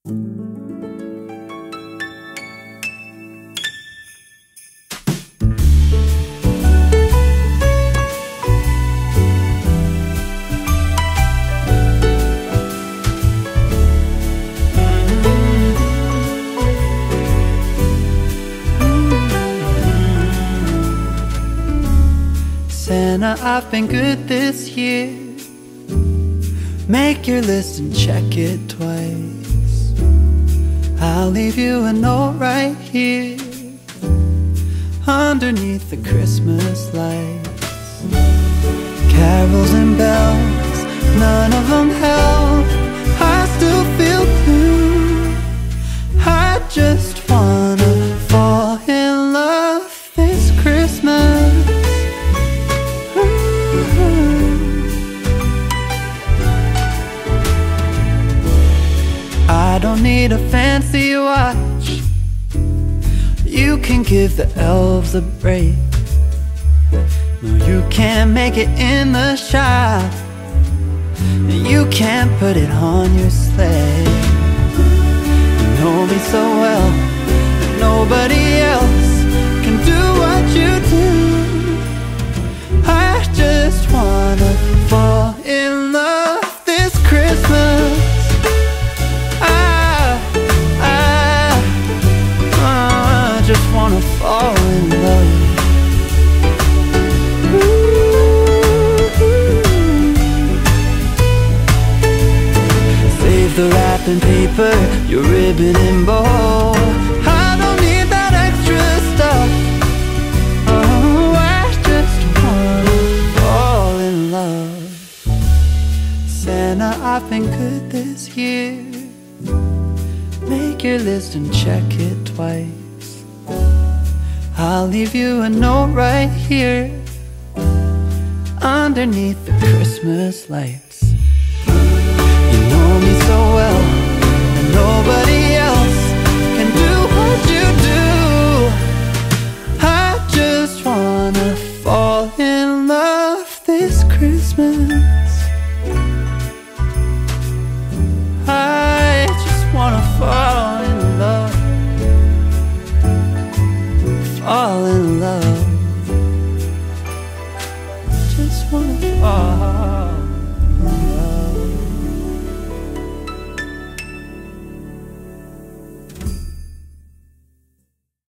Santa, I've been good this year. Make your list and check it twice. I'll leave you a note right here underneath the Christmas lights. Carols and bells, none of them help. I still feel blue. I just wanna fall in love this Christmas. I don't need a fancy watch. You can give the elves a break. No, you can't make it in the shop. You can't put it on your sleigh. You know me so well that nobody else can do what you do. I just wanna fall in love this Christmas. I just wanna fall in love. Save the wrapping paper, your ribbon and bow. I don't need that extra stuff. Oh, I just wanna fall in love. Santa, I've been good this year. Make your list and check it twice. I'll leave you a note right here underneath the Christmas lights. You know me so well and nobody else can do what you do. I just wanna fall in love this Christmas.